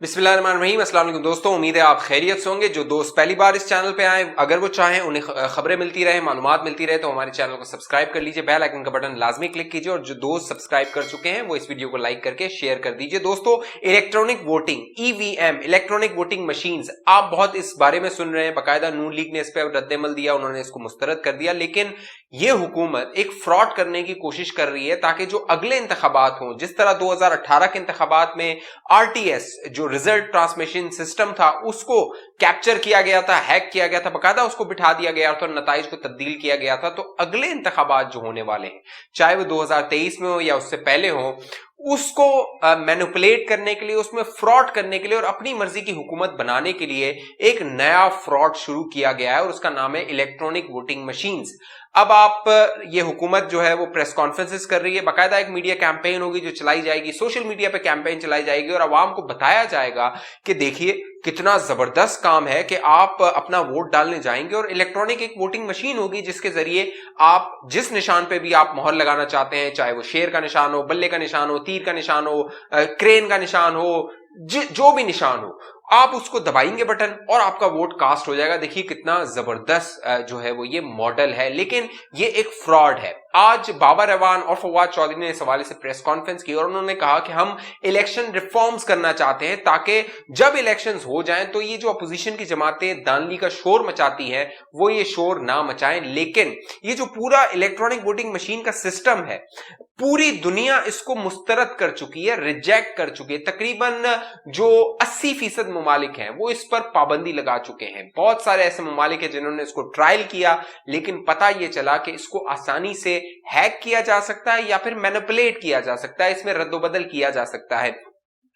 बिस्मिल्लाहिर्रहमानिर्रहीम। अस्सलाम वालेकुम दोस्तों, उम्मीद है आप खैरियत से होंगे। जो दोस्त पहली बार इस चैनल पे आए, अगर वो चाहें उन्हें खबरें मिलती रहे, मालूमात मिलती रहे, तो हमारे चैनल को सब्सक्राइब कर लीजिए, बेल आइकन का बटन लाजमी क्लिक कीजिए और जो दोस्त सब्सक्राइब कर चुके हैं वो इस वीडियो को लाइक करके शेयर कर दीजिए। दोस्तों, electronic voting, EVM electronic voting machines, आप बहुत इस बारे में सुन रहे हैं। बाकायदा नून लीग ने इस पर रद्दमल दिया, उन्होंने इसको मुस्तरद कर दिया, लेकिन ये हुकूमत एक फ्रॉड करने की कोशिश कर रही है ताकि जो अगले इंतखाबात हों, जिस तरह 2018 के इंतखाबात में RTS जो रिजल्ट ट्रांसमिशन सिस्टम था उसको कैप्चर किया गया था, हैक किया गया था, बकायदा उसको बिठा दिया गया था और नताइज को तब्दील किया गया था। तो अगले इंतखाबात जो होने वाले हैं, चाहे वो 2023 में हो या उससे पहले हो, उसको मैनिपुलेट करने के लिए, उसमें फ्रॉड करने के लिए और अपनी मर्जी की हुकूमत बनाने के लिए एक नया फ्रॉड शुरू किया गया है और उसका नाम है इलेक्ट्रॉनिक वोटिंग मशीन्स। अब आप ये हुकूमत जो है वो प्रेस कॉन्फ्रेंसेस कर रही है, बाकायदा एक मीडिया कैंपेन होगी जो चलाई जाएगी, सोशल मीडिया पे कैंपेन चलाई जाएगी और आवाम को बताया जाएगा कि देखिए कितना जबरदस्त काम है कि आप अपना वोट डालने जाएंगे और इलेक्ट्रॉनिक एक वोटिंग मशीन होगी जिसके जरिए आप जिस निशान पे भी आप मोहर लगाना चाहते हैं, चाहे वो शेर का निशान हो, बल्ले का निशान हो, तीर का निशान हो, क्रेन का निशान हो, जो भी निशान हो, आप उसको दबाएंगे बटन और आपका वोट कास्ट हो जाएगा। देखिए कितना जबरदस्त जो है वो ये मॉडल है, लेकिन ये एक फ्रॉड है। आज बाबर अवान और फवाद चौधरी ने इस हवाले से प्रेस कॉन्फ्रेंस की और उन्होंने कहा कि हम इलेक्शन रिफॉर्म्स करना चाहते हैं ताकि जब इलेक्शंस हो जाएं तो ये जो अपोजिशन की जमातें दानली का शोर मचाती हैं वो ये शोर ना मचाएं। लेकिन ये जो पूरा इलेक्ट्रॉनिक वोटिंग मशीन का सिस्टम है, पूरी दुनिया इसको मुस्तरद कर चुकी है, रिजेक्ट कर चुकी है। तकरीबन जो 80% ममालिक हैं वो इस पर पाबंदी लगा चुके हैं। बहुत सारे ऐसे ममालिक हैं जिन्होंने इसको ट्रायल किया, लेकिन पता यह चला कि इसको आसानी से हैक किया जा सकता है या फिर मैनिपुलेट किया जा सकता है, इसमें रद्दोबदल किया जा सकता है।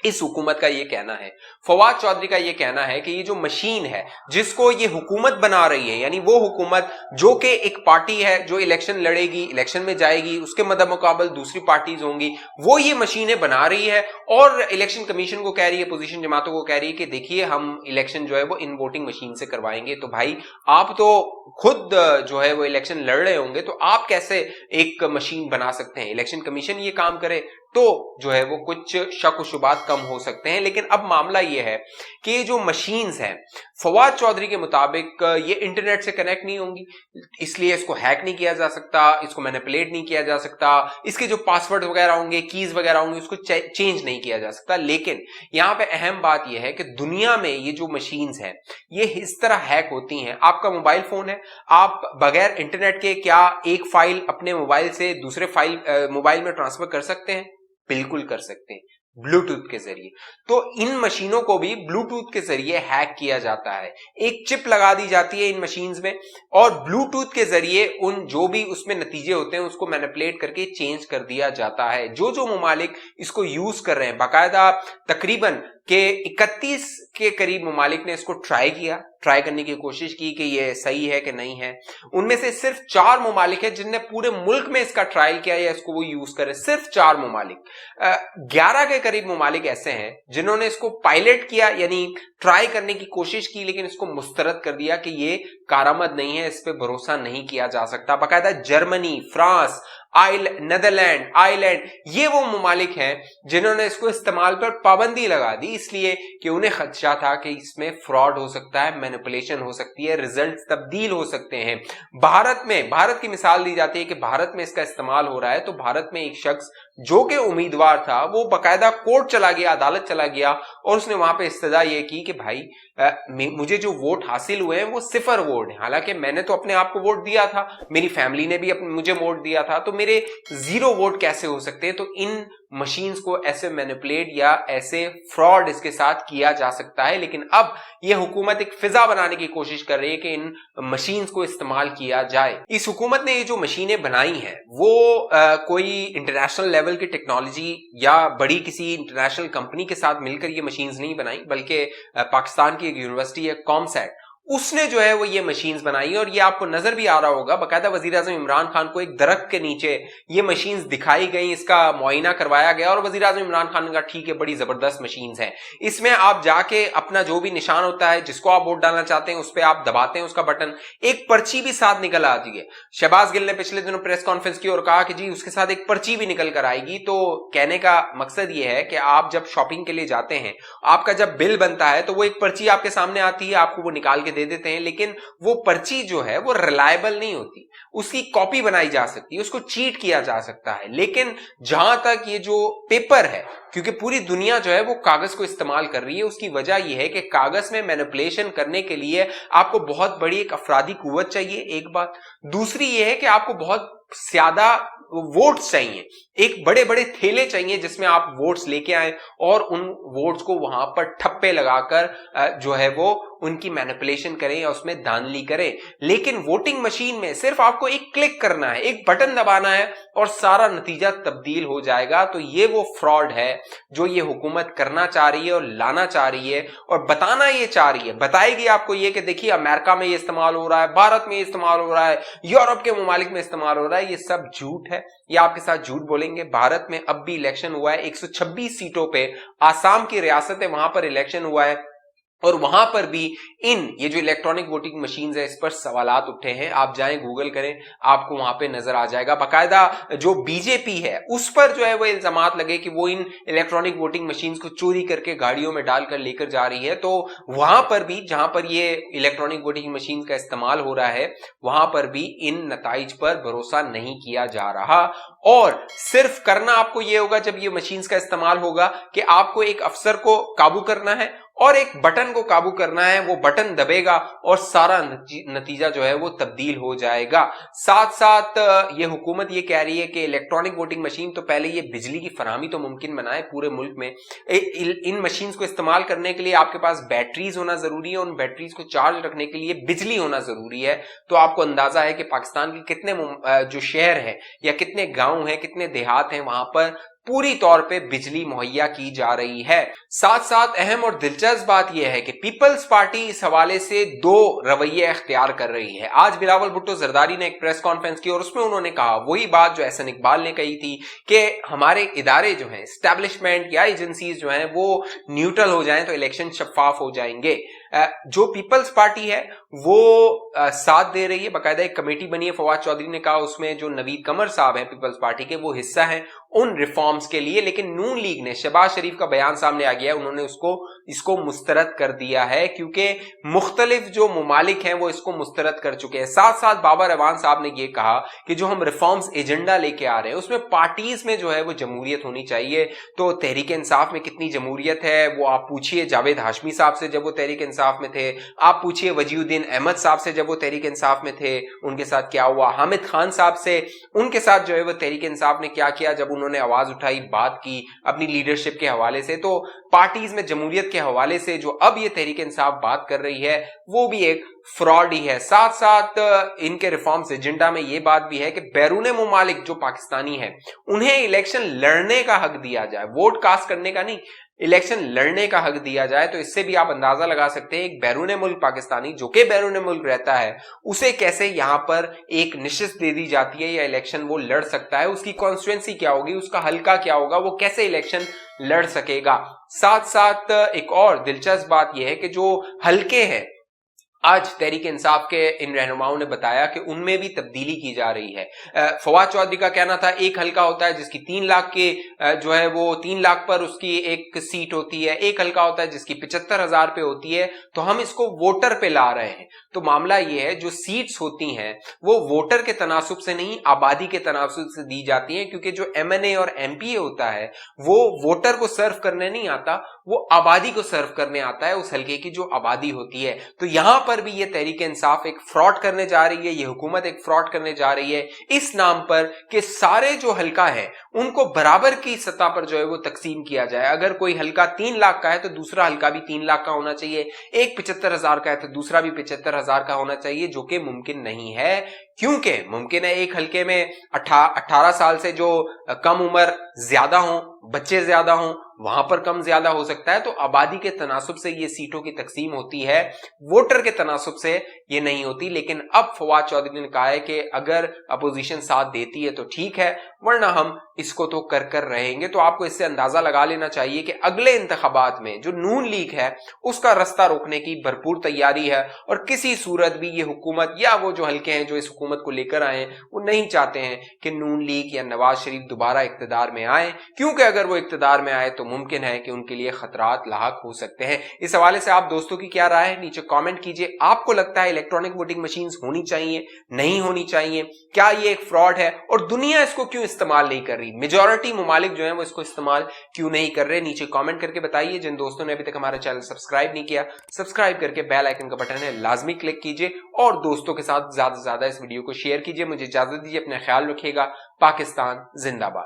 इस हुकूमत का ये कहना है, फवाद चौधरी का ये कहना है कि ये जो मशीन है जिसको ये हुकूमत बना रही है, यानी वो हुकूमत जो कि एक पार्टी है जो इलेक्शन लड़ेगी, इलेक्शन में जाएगी, उसके मद्देमुकाबल दूसरी पार्टीज होंगी, वो ये मशीनें बना रही है और इलेक्शन कमीशन को कह रही है, अपोजिशन जमातों को कह रही है कि देखिए हम इलेक्शन जो है वो इन वोटिंग मशीन से करवाएंगे। तो भाई आप तो खुद जो है वो इलेक्शन लड़ रहे होंगे, तो आप कैसे एक मशीन बना सकते हैं? इलेक्शन कमीशन ये काम करे तो जो है वो कुछ शक व शुबात कम हो सकते हैं। लेकिन अब मामला ये है कि ये जो मशीन्स हैं, फवाद चौधरी के मुताबिक ये इंटरनेट से कनेक्ट नहीं होंगी, इसलिए इसको हैक नहीं किया जा सकता, इसको मैनिपुलेट नहीं किया जा सकता, इसके जो पासवर्ड वगैरह होंगे, कीज वगैरह होंगे, उसको चेंज नहीं किया जा सकता। लेकिन यहां पे अहम बात यह है कि दुनिया में ये जो मशीन्स हैं ये इस तरह हैक होती हैं। आपका मोबाइल फोन है, आप बगैर इंटरनेट के क्या एक फाइल अपने मोबाइल से दूसरे फाइल मोबाइल में ट्रांसफर कर सकते हैं? बिल्कुल कर सकते हैं, ब्लूटूथ के जरिए। तो इन मशीनों को भी ब्लूटूथ के जरिए हैक किया जाता है। एक चिप लगा दी जाती है इन मशीन्स में और ब्लूटूथ के जरिए उन जो भी उसमें नतीजे होते हैं उसको मैनिपुलेट करके चेंज कर दिया जाता है। जो ममालिक इसको यूज कर रहे हैं, बाकायदा तकरीबन के 31 के करीब ममालिक ने इसको ट्राई करने की कोशिश की कि ये सही है कि नहीं है। उनमें से सिर्फ 4 ममालिक है जिनने पूरे मुल्क में इसका ट्रायल किया या इसको वो यूज करे, सिर्फ 4 ममालिक। 11 के करीब ममालिक ऐसे हैं जिन्होंने इसको पायलट किया, यानी ट्राई करने की कोशिश की, लेकिन इसको मुस्तरद कर दिया कि ये कारआमद नहीं है, इस पे भरोसा नहीं किया जा सकता। बाकायदा जर्मनी, फ्रांस, नेदरलैंड, आयरलैंड, ये वो ममालिक हैं जिन्होंने इसको इस्तेमाल पर पाबंदी लगा दी, इसलिए कि उन्हें खदशा था कि इसमें फ्रॉड हो सकता है, मैनिपुलेशन हो सकती है, रिजल्ट तब्दील हो सकते हैं। भारत की मिसाल दी जाती है कि भारत में इसका इस्तेमाल हो रहा है। तो भारत में एक शख्स जो कि उम्मीदवार था वो बकायदा कोर्ट चला गया, अदालत चला गया और उसने वहां पे इस्तदा ये की कि भाई मुझे जो वोट हासिल हुए हैं वो 0 वोट है, हालांकि मैंने तो अपने आप को वोट दिया था, मेरी फैमिली ने भी मुझे वोट दिया था, तो मेरे 0 वोट कैसे हो सकते हैं? तो इन मशीन्स को ऐसे मैनिपुलेट या ऐसे फ्रॉड इसके साथ किया जा सकता है। लेकिन अब यह हुकूमत एक फिजा बनाने की कोशिश कर रही है कि इन मशीन्स को इस्तेमाल किया जाए। इस हुकूमत ने ये जो मशीनें बनाई हैं वो कोई इंटरनेशनल लेवल की टेक्नोलॉजी या बड़ी किसी इंटरनेशनल कंपनी के साथ मिलकर ये मशीन्स नहीं बनाई, बल्कि पाकिस्तान की एक यूनिवर्सिटी है कॉमसैट, उसने जो है वो ये मशीन्स बनाई और ये आपको नजर भी आ रहा होगा, बाकायदा वजीर आजम इमरान खान को एक दरख्त के नीचे ये मशीन्स दिखाई गई, इसका मुआयना करवाया गया और वजीर आजम इमरान खान ने कहा ठीक है बड़ी जबरदस्त मशीन्स हैं, इसमें आप जाके अपना जो भी निशान होता है जिसको आप वोट डालना चाहते हैं उस पर आप दबाते हैं उसका बटन, एक पर्ची भी साथ निकल आती है। शहबाज गिल ने पिछले दिनों प्रेस कॉन्फ्रेंस की और कहा कि जी उसके साथ एक पर्ची भी निकल कर आएगी। तो कहने का मकसद ये है कि आप जब शॉपिंग के लिए जाते हैं, आपका जब बिल बनता है तो वो एक पर्ची आपके सामने आती है, आपको वो निकाल के दे देते हैं, लेकिन वो पर्ची जो है वो रिलायबल नहीं होती, उसकी कॉपी बनाई जा सकती है, उसको चीट किया जा सकता है। लेकिन जहां तक ये जो पेपर है, क्योंकि पूरी दुनिया जो है वो कागज को इस्तेमाल कर रही है, उसकी वजह यह है कि कागज में मैनिपुलेशन करने के लिए आपको बहुत बड़ी एक अफरादी कुव्वत चाहिए, एक बात। दूसरी ये है कि आपको बहुत ज्यादा वोट्स चाहिए, एक बड़े बड़े थैले चाहिए जिसमें आप वोट्स लेके आए और उन वोट्स को वहां पर ठप्पे लगाकर जो है वो उनकी मैनिपुलेशन करें या उसमें धांधली करें। लेकिन वोटिंग मशीन में सिर्फ आपको एक क्लिक करना है, एक बटन दबाना है और सारा नतीजा तब्दील हो जाएगा। तो ये वो फ्रॉड है जो ये हुकूमत करना चाह रही है और लाना चाह रही है और बताना ये चाह रही है। बताएगी आपको ये कि देखिए अमेरिका में ये इस्तेमाल हो रहा है, भारत में ये इस्तेमाल हो रहा है, यूरोप के ममालिक में इस्तेमाल हो रहा है, ये सब झूठ है। ये आपके साथ झूठ बोलेंगे। भारत में अब भी इलेक्शन हुआ है 126 सीटों पे, आसाम की रियासत है वहां पर इलेक्शन हुआ है और वहां पर भी ये जो इलेक्ट्रॉनिक वोटिंग मशीन्स है इस पर सवालात उठे हैं। आप जाएं गूगल करें, आपको वहां पे नजर आ जाएगा। बाकायदा जो बीजेपी है उस पर जो है वो इल्जामात लगे कि वो इन इलेक्ट्रॉनिक वोटिंग मशीन्स को चोरी करके गाड़ियों में डालकर लेकर जा रही है। तो वहां पर भी जहां पर ये इलेक्ट्रॉनिक वोटिंग मशीन का इस्तेमाल हो रहा है वहां पर भी इन नताइज पर भरोसा नहीं किया जा रहा। और सिर्फ करना आपको ये होगा जब ये मशीन्स का इस्तेमाल होगा कि आपको एक अफसर को काबू करना है और एक बटन को काबू करना है, वो बटन दबेगा और सारा नतीजा जो है वो तब्दील हो जाएगा। साथ साथ ये हुकूमत ये कह रही है कि इलेक्ट्रॉनिक वोटिंग मशीन तो पहले ये बिजली की फराहमी तो मुमकिन बनाए पूरे मुल्क में। इन मशीन्स को इस्तेमाल करने के लिए आपके पास बैटरीज होना जरूरी है, उन बैटरीज को चार्ज रखने के लिए बिजली होना जरूरी है। तो आपको अंदाजा है कि पाकिस्तान के कितने जो शहर है या कितने गांव है, कितने देहात हैं, वहां पर पूरी तौर पे बिजली मुहैया की जा रही है। साथ साथ अहम और दिलचस्प बात यह है कि पीपल्स पार्टी इस हवाले से दो रवैये इख्तियार कर रही है। आज बिलावल भुट्टो जरदारी ने एक प्रेस कॉन्फ्रेंस की और उसमें उन्होंने कहा वही बात जो एहसन इकबाल ने कही थी कि हमारे इदारे जो हैं, एस्टैब्लिशमेंट या एजेंसीज जो हैं वो न्यूट्रल हो जाएं तो इलेक्शन शफाफ हो जाएंगे। जो पीपल्स पार्टी है वो साथ दे रही है, बाकायदा एक कमेटी बनी है, फवाद चौधरी ने कहा उसमें जो नवीद कमर साहब हैं पीपल्स पार्टी के वो हिस्सा हैं उन रिफॉर्म्स के लिए। लेकिन नून लीग ने, शहबाज शरीफ का बयान सामने आ गया है, उन्होंने इसको मुस्तरद कर दिया है क्योंकि मुख्तलिफ जो मुमालिक हैं वो इसको मुस्तरद कर चुके हैं। साथ साथ बाबर अवान साहब ने ये कहा कि जो हम रिफॉर्म्स एजेंडा लेके आ रहे हैं उसमें पार्टीज में जो है वो जमहूरियत होनी चाहिए। तो तहरीक इंसाफ में कितनी जमहूरियत है वो आप पूछिए जावेद हाशमी साहब से जब वो तहरीक इंसाफ में थे, आप पूछिए वजीउद्दीन अहमद साहब से जब वो तहरीक इंसाफ में थे उनके साथ क्या हुआ, हामिद खान साहब से उनके साथ जो है वो तहरीक इंसाफ ने क्या किया जब उन्होंने आवाज उठाई, बात की अपनी लीडरशिप के हवाले से। तो पार्टीज में जमहूरियत के हवाले से जो अब ये तहरीक इंसाफ बात कर रही है वो भी एक फ्रॉड ही है। साथ साथ इनके रिफॉर्म्स एजेंडा में ये बात भी है कि बैरून मुमालिक जो पाकिस्तानी है उन्हें इलेक्शन लड़ने का हक दिया जाए, वोट कास्ट करने का नहीं, इलेक्शन लड़ने का हक दिया जाए। तो इससे भी आप अंदाजा लगा सकते हैं एक बैरून मुल्क पाकिस्तानी जो कि बैरून मुल्क रहता है उसे कैसे यहां पर एक निशिस्त दे दी जाती है या इलेक्शन वो लड़ सकता है, उसकी कॉन्स्टिट्यूएंसी क्या होगी, उसका हल्का क्या होगा, वो कैसे इलेक्शन लड़ सकेगा। साथ साथ एक और दिलचस्प बात यह है कि जो हल्के हैं आज तहरीक इंसाफ के इन रहनुमाओं ने बताया कि उनमें भी तब्दीली की जा रही है। फवाद चौधरी का कहना था एक हल्का होता है जिसकी 3 लाख के जो है वो 3 लाख पर उसकी एक सीट होती है, एक हल्का होता है जिसकी 75,000 पे होती है। तो हम इसको वोटर पे ला रहे हैं। तो मामला ये है जो सीट्स होती हैं वो वोटर के तनासुब से नहीं आबादी के तनासुब से दी जाती हैं, क्योंकि जो MNA और MPA होता है वो वोटर को सर्व करने नहीं आता, वो आबादी को सर्व करने आता है, उस हल्के की जो आबादी होती है। तो यहां पर भी ये तहरीक इंसाफ एक फ्रॉड करने जा रही है, ये हुकूमत एक फ्रॉड करने जा रही है इस नाम पर कि सारे जो हल्का है उनको बराबर की सतह पर जो है वो तकसीम किया जाए। अगर कोई हल्का 3 लाख का है तो दूसरा हल्का भी 3 लाख का होना चाहिए, एक 75,000 का है तो दूसरा भी 75,000 का होना चाहिए, जो कि मुमकिन नहीं है। क्योंकि मुमकिन है एक हल्के में 18 साल से जो कम उम्र ज्यादा हों, बच्चे ज्यादा हों, वहां पर कम ज्यादा हो सकता है। तो आबादी के तनासुब से ये सीटों की तकसीम होती है, वोटर के तनासुब से ये नहीं होती। लेकिन अब फवाद चौधरी ने कहा है कि अगर अपोजिशन साथ देती है तो ठीक है, वरना हम इसको तो कर रहेंगे। तो आपको इससे अंदाजा लगा लेना चाहिए कि अगले इंतखाबात में जो नून लीग है उसका रास्ता रोकने की भरपूर तैयारी है, और किसी सूरत भी ये हुकूमत या वो जो हल्के हैं जो इस हुकूमत को लेकर आए हैं वो नहीं चाहते हैं कि नून लीग या नवाज शरीफ दोबारा इक्तदार में आए, क्योंकि अगर वो इक्तदार में आए तो मुमकिन है कि उनके लिए खतरात लाहक हो सकते हैं। इस हवाले से आप दोस्तों की क्या राय है, नीचे कमेंट कीजिए। आपको लगता है इलेक्ट्रॉनिक वोटिंग मशीन्स होनी चाहिए, नहीं होनी चाहिए? क्या ये एक फ्रॉड है और दुनिया इसको क्यों इस्तेमाल नहीं कर रही? मेजॉरिटी ममालिक जो है वो इसको इस्तेमाल क्यों नहीं कर रहे? नीचे कमेंट करके बताइए। जिन दोस्तों ने अभी तक हमारा चैनल सब्सक्राइब नहीं किया, सब्सक्राइब करके बेल आइकन का बटन है लाजमी क्लिक कीजिए, और दोस्तों के साथ ज्यादा से ज्यादा इस वीडियो को शेयर कीजिए। मुझे इजाजत दीजिए, अपना ख्याल रखिएगा। पाकिस्तान जिंदाबाद।